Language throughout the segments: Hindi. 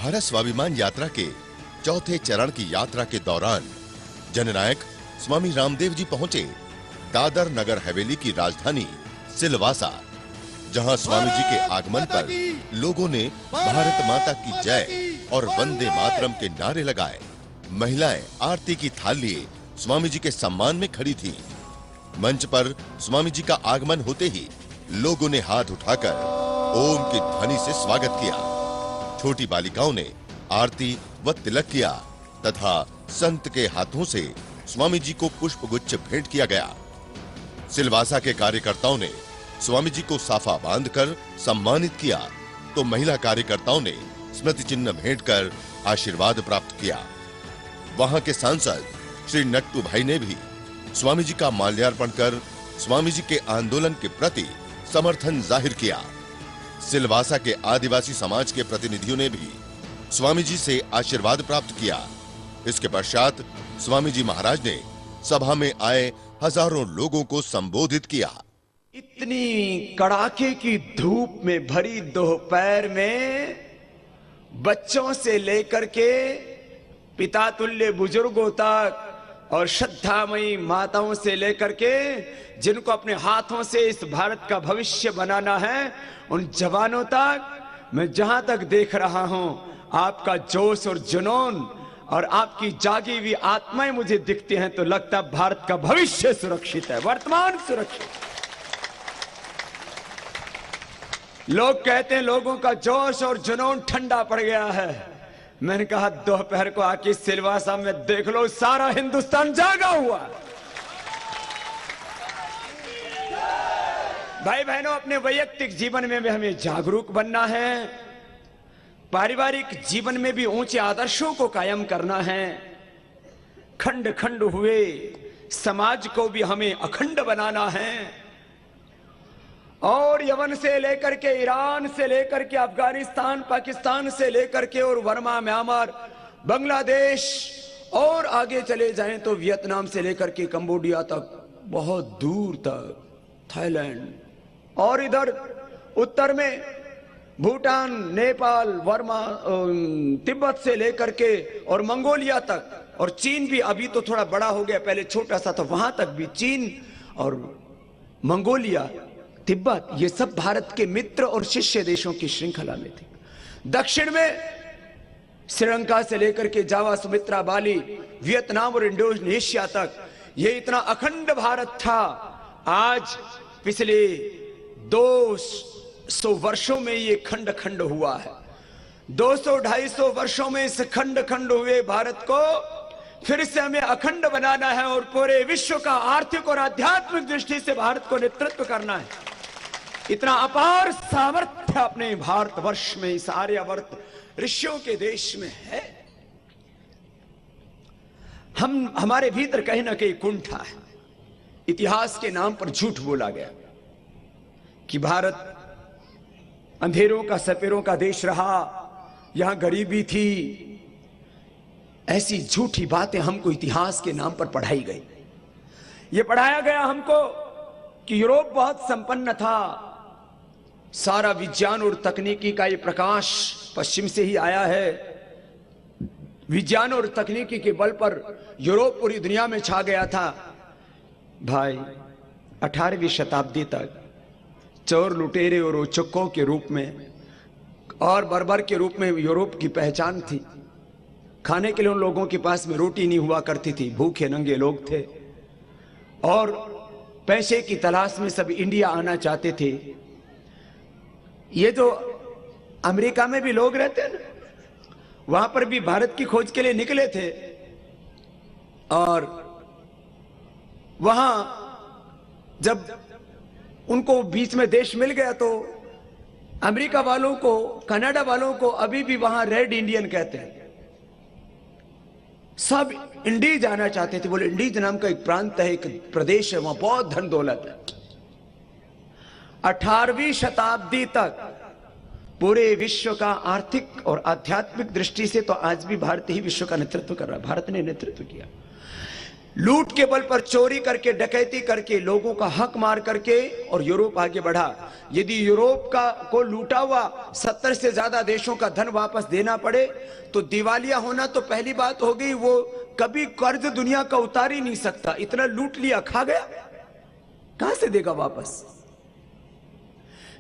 भारत स्वाभिमान यात्रा के चौथे चरण की यात्रा के दौरान जननायक स्वामी रामदेव जी पहुंचे दादर नगर हवेली की राजधानी सिलवासा, जहां स्वामी जी के आगमन पर लोगों ने भारत माता की जय और वंदे मातरम के नारे लगाए। महिलाएं आरती की थाल लिए स्वामी जी के सम्मान में खड़ी थीं। मंच पर स्वामी जी का आगमन होते ही लोगों ने हाथ उठाकर ओम की ध्वनि से स्वागत किया। छोटी बालिकाओं ने आरती व तिलक किया तथा संत के हाथों से स्वामी जी को पुष्पगुच्छ भेंट किया गया। सिलवासा के कार्यकर्ताओं ने स्वामी जी को साफा बांधकर सम्मानित किया तो महिला कार्यकर्ताओं ने स्मृति चिन्ह भेंट कर आशीर्वाद प्राप्त किया। वहां के सांसद श्री नट्टू भाई ने भी स्वामी जी का माल्यार्पण कर स्वामी जी के आंदोलन के प्रति समर्थन जाहिर किया। सिलवासा के आदिवासी समाज के प्रतिनिधियों ने भी स्वामी जी से आशीर्वाद प्राप्त किया। इसके पश्चात स्वामी जी महाराज ने सभा में आए हजारों लोगों को संबोधित किया। इतनी कड़ाके की धूप में भरी दोपहर में बच्चों से लेकर के पिता तुल्य बुजुर्गों तक और श्रद्धामयी माताओं से लेकर के जिनको अपने हाथों से इस भारत का भविष्य बनाना है, उन जवानों तक मैं जहां तक देख रहा हूं आपका जोश और जुनून और आपकी जागी हुई आत्माएं मुझे दिखती हैं तो लगता है भारत का भविष्य सुरक्षित है, वर्तमान सुरक्षित। लोग कहते हैं लोगों का जोश और जुनून ठंडा पड़ गया है। मैंने कहा दोपहर को आके सिलवासा में देख लो, सारा हिंदुस्तान जागा हुआ। भाई बहनों, अपने वैयक्तिक जीवन में भी हमें जागरूक बनना है, पारिवारिक जीवन में भी ऊंचे आदर्शों को कायम करना है। खंड खंड हुए समाज को भी हमें अखंड बनाना है। और यमन से लेकर के ईरान से लेकर के अफगानिस्तान, पाकिस्तान से लेकर के और वर्मा, म्यांमार, बांग्लादेश और आगे चले जाएं तो वियतनाम से लेकर के कंबोडिया तक, बहुत दूर तक थाईलैंड, और इधर उत्तर में भूटान, नेपाल, वर्मा, तिब्बत से लेकर के और मंगोलिया तक, और चीन भी अभी तो थोड़ा बड़ा हो गया, पहले छोटा सा था, वहां तक भी चीन और मंगोलिया, तिब्बत, ये सब भारत के मित्र और शिष्य देशों की श्रृंखला में थे। दक्षिण में श्रीलंका से लेकर के जावा, सुमित्रा, बाली, वियतनाम और इंडोनेशिया तक ये इतना अखंड भारत था। आज पिछले 200 वर्षों में ये खंड खंड हुआ है। 200-250 वर्षों में इस खंड खंड हुए भारत को फिर से हमें अखंड बनाना है और पूरे विश्व का आर्थिक और आध्यात्मिक दृष्टि से भारत को नेतृत्व करना है। इतना अपार सामर्थ्य अपने भारतवर्ष में, इस आर्यावर्त ऋषियों के देश में है। हमारे भीतर कहीं ना कहीं कुंठा है। इतिहास के नाम पर झूठ बोला गया कि भारत अंधेरों का सपेरों का देश रहा, यहां गरीबी थी। ऐसी झूठी बातें हमको इतिहास के नाम पर पढ़ाई गई। यह पढ़ाया गया हमको कि यूरोप बहुत संपन्न था, सारा विज्ञान और तकनीकी का ये प्रकाश पश्चिम से ही आया है। विज्ञान और तकनीकी के बल पर यूरोप पूरी दुनिया में छा गया था। भाई 18वीं शताब्दी तक चोर, लुटेरे और उचक्कों के रूप में और बर्बर के रूप में यूरोप की पहचान थी। खाने के लिए उन लोगों के पास में रोटी नहीं हुआ करती थी, भूखे नंगे लोग थे और पैसे की तलाश में सब इंडिया आना चाहते थे। ये जो अमेरिका में भी लोग रहते हैं ना, वहां पर भी भारत की खोज के लिए निकले थे और वहां जब उनको बीच में देश मिल गया तो अमेरिका वालों को, कनाडा वालों को अभी भी वहां रेड इंडियन कहते हैं। सब इंडीज आना चाहते थे। बोले इंडीज नाम का एक प्रांत है, एक प्रदेश है, वहां बहुत धन दौलत है। 18वीं शताब्दी तक पूरे विश्व का आर्थिक और आध्यात्मिक दृष्टि से तो आज भी भारत ही विश्व का नेतृत्व कर रहा है। भारत ने नेतृत्व किया। लूट के बल पर चोरी करके, डकैती करके, लोगों का हक मार करके और यूरोप आगे बढ़ा। यदि यूरोप को लूटा हुआ 70 से ज्यादा देशों का धन वापस देना पड़े तो दिवालिया होना तो पहली बात हो गई, वो कभी कर्ज दुनिया का उतार ही नहीं सकता। इतना लूट लिया, खा गया, कहां से देगा वापस।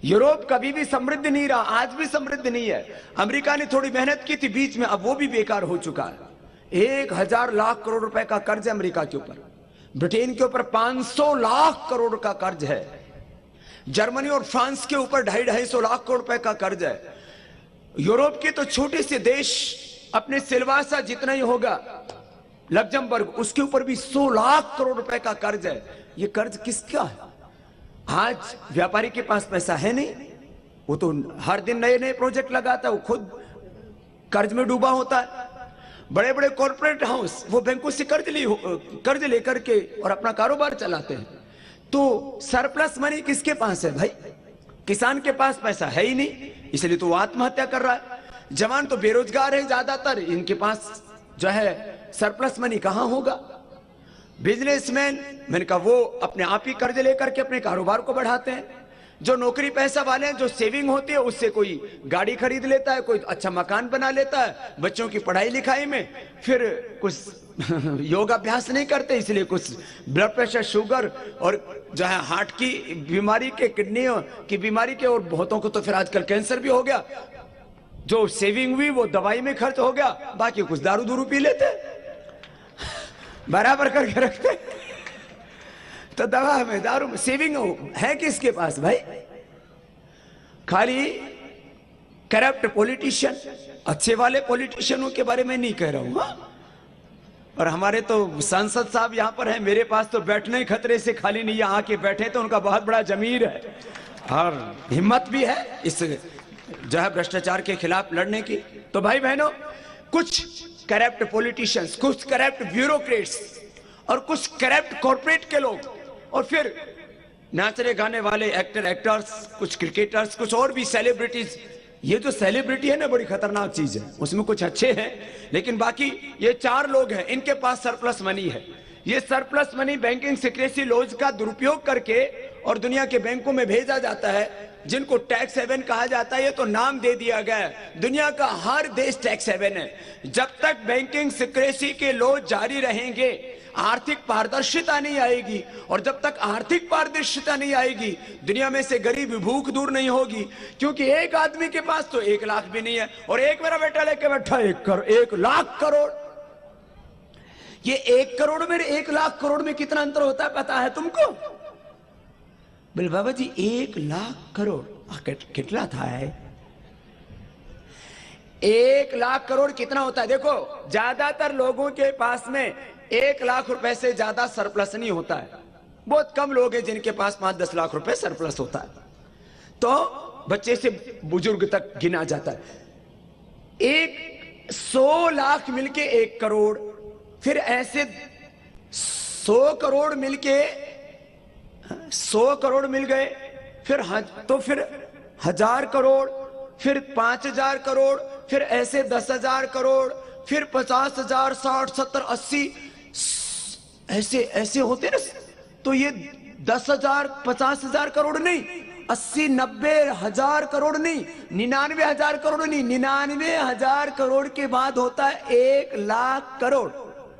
यूरोप कभी भी समृद्ध नहीं रहा, आज भी समृद्ध नहीं है। अमेरिका ने थोड़ी मेहनत की थी बीच में, अब वो भी बेकार हो चुका है। 1000 लाख करोड़ रुपए का कर्ज है अमेरिका के ऊपर, ब्रिटेन के ऊपर 500 लाख करोड़ का कर्ज है, जर्मनी और फ्रांस के ऊपर 250 लाख करोड़ रुपए का कर्ज है। यूरोप के तो छोटे से देश अपने सिलवासा जितना ही होगा, लग्जमबर्ग, उसके ऊपर भी 100 लाख करोड़ रुपए का कर्ज है। ये कर्ज किसका है? आज व्यापारी के पास पैसा है नहीं, वो तो हर दिन नए नए प्रोजेक्ट लगाता है, वो खुद कर्ज में डूबा होता है। बड़े बड़े कॉर्पोरेट हाउस वो बैंकों से कर्ज लेकर के और अपना कारोबार चलाते हैं। तो सरप्लस मनी किसके पास है भाई? किसान के पास पैसा है ही नहीं, इसलिए तो वो आत्महत्या कर रहा है। जवान तो बेरोजगार है ज्यादातर, इनके पास जो है सरप्लस मनी कहां होगा। बिजनेसमैन, मैंने कहा, वो अपने आप ही कर्ज लेकर के अपने कारोबार को बढ़ाते हैं। जो नौकरी पैसा वाले हैं, जो सेविंग होती है, उससे कोई गाड़ी खरीद लेता है, कोई अच्छा मकान बना लेता है, बच्चों की पढ़ाई लिखाई में। फिर कुछ योगाभ्यास नहीं करते, इसलिए कुछ ब्लड प्रेशर, शुगर और जो है हार्ट की बीमारी के, किडनी की बीमारी के, और बहुतों को तो फिर आजकल कैंसर भी हो गया। जो सेविंग हुई वो दवाई में खर्च हो गया, बाकी कुछ दारू दूरू पी लेते, बराबर करके रखते। तो दवा में, दारू में, सेविंग है किसके पास भाई? खाली करप्ट पॉलिटिशियन। अच्छे वाले पॉलिटिशियनों के बारे में नहीं कह रहा हूं, और हमारे तो सांसद साहब यहां पर हैं, मेरे पास तो बैठने ही खतरे से खाली नहीं, यहां आके बैठे तो उनका बहुत बड़ा जमीर है और हिम्मत भी है इस जो है भ्रष्टाचार के खिलाफ लड़ने की। तो भाई बहनों, कुछ करप्ट पॉलिटिशियंस, कुछ करप्ट ब्यूरोक्रेट्स और कुछ करप्ट कॉर्पोरेट के लोग, और फिर नाचने गाने वाले एक्टर, एक्टर्स, कुछ क्रिकेटर्स, कुछ और भी सेलिब्रिटीज। ये जो सेलिब्रिटी है ना, बड़ी खतरनाक चीज है, उसमें कुछ अच्छे हैं लेकिन बाकी ये 4 लोग हैं, इनके पास सरप्लस मनी है। ये surplus money banking secrecy laws का दुरुपयोग करके और दुनिया के बैंकों में भेजा जाता है, जिनको टैक्स हेवन कहा जाता है। ये तो नाम दे दिया गया है, दुनिया का हर देश टैक्स हेवन है। जब तक बैंकिंग सीक्रेसी के लॉज जारी रहेंगे, आर्थिक पारदर्शिता नहीं आएगी, और जब तक आर्थिक पारदर्शिता नहीं आएगी, दुनिया में से गरीब भूख दूर नहीं होगी। क्योंकि एक आदमी के पास तो 1 लाख भी नहीं है, और एक मेरा बेटा लेके बैठा 1 लाख करोड़। ये 1 करोड़ में 1 लाख करोड़ में कितना अंतर होता है पता है तुमको? बोले बाबा जी 1 लाख करोड़ कितना था है? 1 लाख करोड़ कितना होता है? देखो, ज्यादातर लोगों के पास में 1 लाख रुपए से ज्यादा सरप्लस नहीं होता है। बहुत कम लोग हैं जिनके पास 5-10 लाख रुपए सरप्लस होता है। तो बच्चे से बुजुर्ग तक गिना जाता है। 100 लाख मिलके 1 करोड़, फिर ऐसे 100 करोड़ मिलके 100 करोड़ मिल गए, फिर 1000 करोड़, फिर 5000 करोड़, फिर ऐसे 10,000 करोड़, फिर 50,000, 60, 70, 80 ऐसे ऐसे होते ना। तो ये 10,000, 50,000 करोड़ नहीं, 80, 90 हजार करोड़ नहीं, 99,000 करोड़ नहीं, 99,000 करोड़ के बाद होता है 1 लाख करोड़।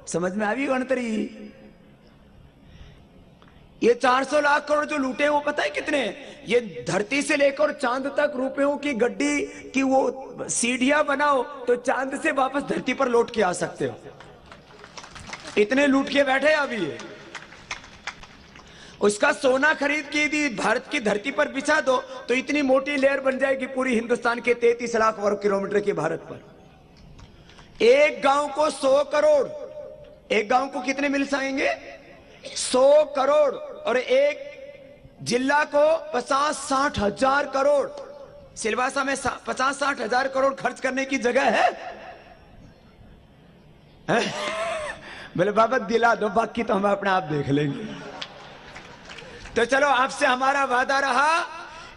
समझ में आ गई गणतरी? ये 400 लाख करोड़ जो लूटे वो पता है कितने? ये धरती से लेकर चांद तक रुपयों की गड्डी की वो सीढ़ियां बनाओ तो चांद से वापस धरती पर लौट के आ सकते हो। इतने लूट के बैठे अभी ये। उसका सोना खरीद के यदि भारत की धरती पर बिछा दो तो इतनी मोटी लेयर बन जाएगी पूरी हिंदुस्तान के 33 लाख वर्ग किलोमीटर के भारत पर। एक गांव को 100 करोड़, एक गांव को कितने मिल जाएंगे? 100 करोड़, और एक जिला को 50-60 हजार करोड़। सिलवासा में 50-60 हजार करोड़ खर्च करने की जगह है? बोले बाबा दिला दो, बाकी तो हम अपने आप देख लेंगे। तो चलो, आपसे हमारा वादा रहा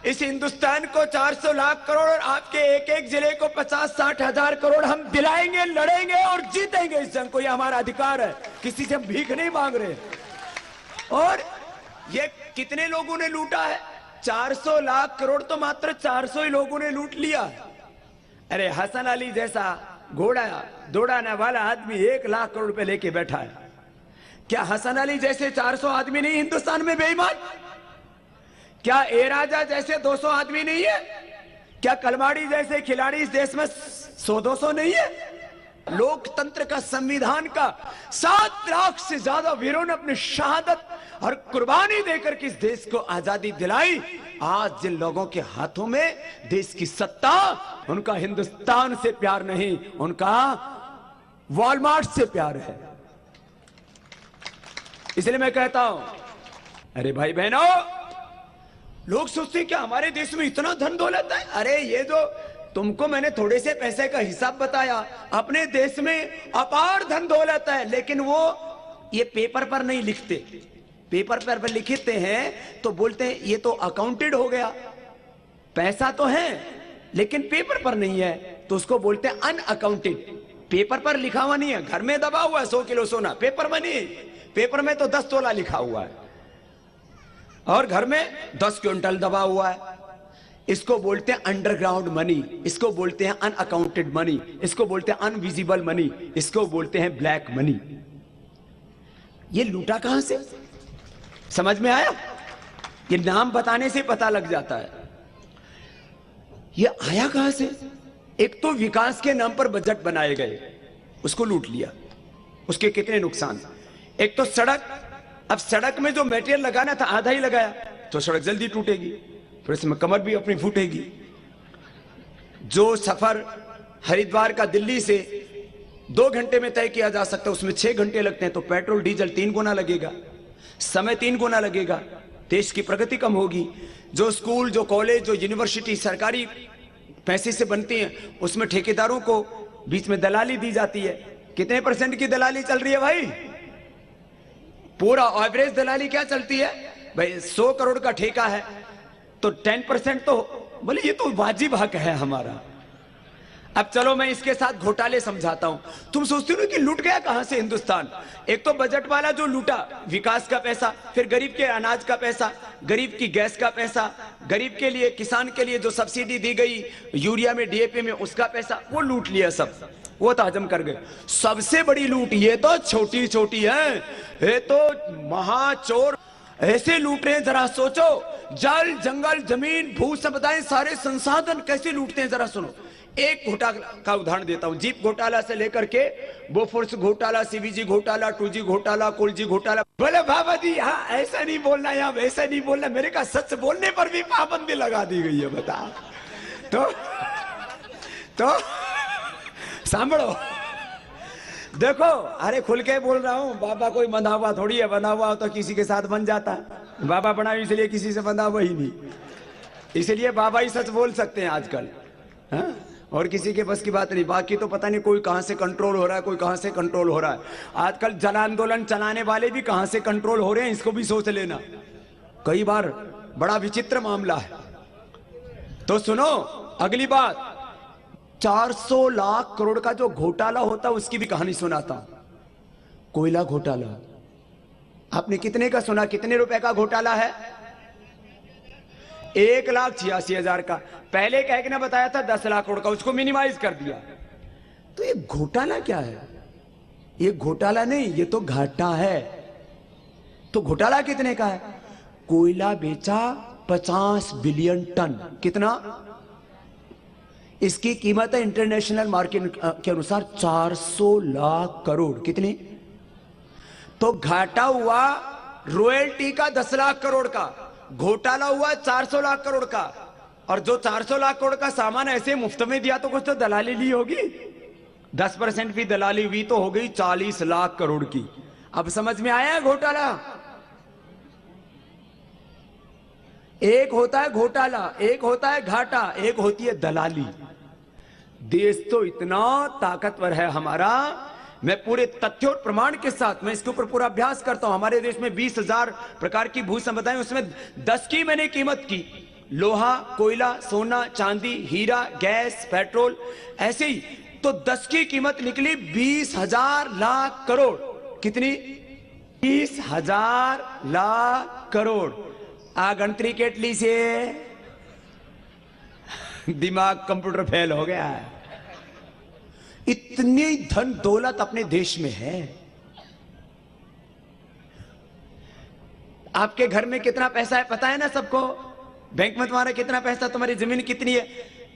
इस हिंदुस्तान को 400 लाख करोड़ और आपके एक एक जिले को 50-60 हजार करोड़ हम दिलाएंगे, लड़ेंगे और जीतेंगे इस जंग को। ये हमारा अधिकार है, किसी से हम भीख नहीं मांग रहे। और ये कितने लोगों ने लूटा है? 400 लाख करोड़ तो मात्र 400 ही लोगों ने लूट लिया। अरे हसन अली जैसा घोड़ा दौड़ाने वाला आदमी 1 लाख करोड़ रुपए लेके बैठा है। क्या हसन अली जैसे 400 आदमी नहीं हिंदुस्तान में बेईमान? क्या ए राजा जैसे 200 आदमी नहीं है? क्या कलमाड़ी जैसे खिलाड़ी इस देश में 100-200 नहीं है? लोकतंत्र का, संविधान का 7 लाख से ज्यादा वीरों ने अपनी शहादत और कुर्बानी देकर के इस देश को आजादी दिलाई। आज जिन लोगों के हाथों में देश की सत्ता, उनका हिंदुस्तान से प्यार नहीं, उनका वॉलमार्ट से प्यार है। इसलिए मैं कहता हूं, अरे भाई बहनों, लोग सोचते हैं क्या हमारे देश में इतना धन दौलत है? अरे ये जो तुमको मैंने थोड़े से पैसे का हिसाब बताया, अपने देश में अपार धन दौलत है, लेकिन वो ये पेपर पर नहीं लिखते। पेपर पर लिखते हैं तो बोलते हैं ये तो अकाउंटेड हो गया। पैसा तो है लेकिन पेपर पर नहीं है, तो उसको बोलते हैं अनअकाउंटेड। पेपर पर लिखा हुआ नहीं है, घर में दबा हुआ है 100 किलो सोना, पेपर में नहीं। पेपर में तो 10 तोला लिखा हुआ है और घर में 10 क्विंटल दबा हुआ है। इसको बोलते हैं अंडरग्राउंड मनी, इसको बोलते हैं अनअकाउंटेड मनी, इसको बोलते हैं अनविजिबल मनी, इसको बोलते हैं ब्लैक मनी। ये लूटा कहां से? समझ में आया? ये नाम बताने से पता लग जाता है ये आया कहां से। एक तो विकास के नाम पर बजट बनाए गए, उसको लूट लिया, उसके कितने नुकसान। एक तो सड़क, अब सड़क में जो मटेरियल लगाना था आधा ही लगाया तो सड़क जल्दी टूटेगी, फिर इसमें कमर भी अपनी फूटेगी। जो सफर हरिद्वार का दिल्ली से 2 घंटे में तय किया जा सकता है उसमें 6 घंटे लगते हैं, तो पेट्रोल डीजल 3 गुना लगेगा, समय 3 गुना लगेगा, देश की प्रगति कम होगी। जो स्कूल, जो कॉलेज, जो यूनिवर्सिटी सरकारी पैसे से बनती हैं, उसमें ठेकेदारों को बीच में दलाली दी जाती है। कितने % की दलाली चल रही है भाई? पूरा एवरेज दलाली क्या चलती है भाई? 100 करोड़ का ठेका है तो 10% तो बोले ये तो वाजिब हक है हमारा। अब चलो मैं इसके साथ घोटाले समझाता हूं। तुम सोचते हो कि लूट गया कहां से हिंदुस्तान? एक तो बजट वाला जो लूटा विकास का पैसा, फिर गरीब के अनाज का पैसा, गरीब की गैस का पैसा, गरीब के लिए, किसान के लिए जो सब्सिडी दी गई यूरिया में, डीएपी में, उसका पैसा, वो लूट लिया सब, वो तो हजम कर गए। सबसे बड़ी लूट ये तो छोटी छोटी है, ये तो महाचोर ऐसे लूट रहे हैं, जरा सोचो। जल, जंगल, जमीन, भू संपदाएं, सारे संसाधन कैसे लूटते हैं जरा सुनो। एक घोटाला का उदाहरण देता हूं, जीप घोटाला से लेकर के बोफोर्स घोटाला, सीवीजी घोटाला, 2G घोटाला, कोलजी घोटाला। बोले बाबा जी यहाँ ऐसा नहीं बोलना, यहाँ वैसा नहीं बोलना। मेरे का सच बोलने पर भी पाबंदी लगा दी गई है, बता। तो सांभो, देखो, अरे खुल के बोल रहा हूं, बाबा कोई बंधा हुआ थोड़ी है, बंधा हुआ हो तो किसी के साथ बन जाता। बाबा बना इसलिए किसी से बंधा हुआ ही नहीं, इसलिए बाबा ही सच बोल सकते हैं आजकल, हाँ? और किसी के बस की बात नहीं। बाकी तो पता नहीं कोई कहां से कंट्रोल हो रहा है, कोई कहां से कंट्रोल हो रहा है। आजकल जन आंदोलन चलाने वाले भी कहां से कंट्रोल हो रहे हैं, इसको भी सोच लेना। कई बार बड़ा विचित्र मामला है। तो सुनो अगली बात, 400 लाख करोड़ का जो घोटाला होता है उसकी भी कहानी सुनाता। कोयला घोटाला आपने कितने का सुना? कितने रुपए का घोटाला है? 1,86,000 का। पहले कह के ना बताया था 10 लाख करोड़ का, उसको मिनिमाइज कर दिया। तो ये घोटाला क्या है? ये घोटाला नहीं, ये तो घाटा है। तो घोटाला कितने का है? कोयला बेचा 50 बिलियन टन। कितना? इसकी कीमत है इंटरनेशनल मार्केट के अनुसार 400 लाख करोड़। कितनी? तो घाटा हुआ रॉयल्टी का 10 लाख करोड़ का, घोटाला हुआ 400 लाख करोड़ का। और जो 400 लाख करोड़ का सामान ऐसे मुफ्त में दिया तो कुछ तो दलाली ली होगी, 10% भी दलाली हुई तो हो गई 40 लाख करोड़ की। अब समझ में आया घोटाला? एक होता है घोटाला, एक होता है घाटा, एक होती है दलाली। देश तो इतना ताकतवर है हमारा, मैं पूरे तथ्य और प्रमाण के साथ मैं इसके ऊपर पूरा अभ्यास करता हूं। हमारे देश में 20,000 प्रकार की भू संपदाएं, उसमें 10 की मैंने कीमत की लोहा, कोयला, सोना, चांदी, हीरा, गैस, पेट्रोल, ऐसे ही तो 10 की कीमत निकली 20,000 लाख करोड़। कितनी? 20,000 लाख करोड़। आ गणतरी केटली से दिमाग कंप्यूटर फेल हो गया है। इतनी धन दौलत अपने देश में है। आपके घर में कितना पैसा है पता है ना सबको? बैंक में तुम्हारा कितना पैसा, तुम्हारी जमीन कितनी है।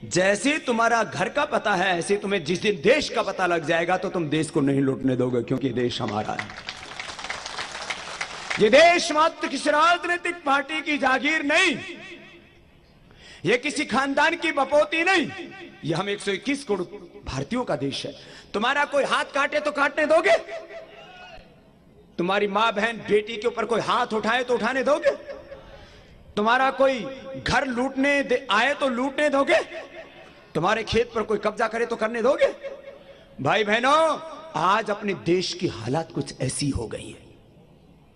जैसे तुम्हारा घर का पता है, ऐसे तुम्हें जिस दिन देश का पता लग जाएगा तो तुम देश को नहीं लूटने दोगे, क्योंकि देश हमारा है। ये देश मात्र किसी राजनीतिक पार्टी की जागीर नहीं, ये किसी खानदान की बपोती नहीं, ये हम 121 करोड़ भारतीयों का देश है। तुम्हारा कोई हाथ काटे तो काटने दोगे? तुम्हारी मां बहन बेटी के ऊपर कोई हाथ उठाए तो उठाने दोगे? तुम्हारा कोई घर लूटने आए तो लूटने दोगे? तुम्हारे खेत पर कोई कब्जा करे तो करने दोगे? भाई बहनों, आज अपने देश की हालत कुछ ऐसी हो गई है।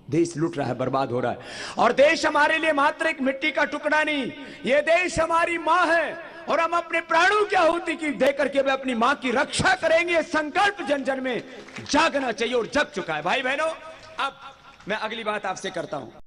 देश लूट रहा है, बर्बाद हो रहा है। और देश हमारे लिए मात्र एक मिट्टी का टुकड़ा नहीं, ये देश हमारी मां है और हम अपने प्राणों की आहुति की देकर के अपनी मां की रक्षा करेंगे। संकल्प जन जन में जागना चाहिए और जग चुका है। भाई बहनों, अब मैं अगली बात आपसे करता हूं।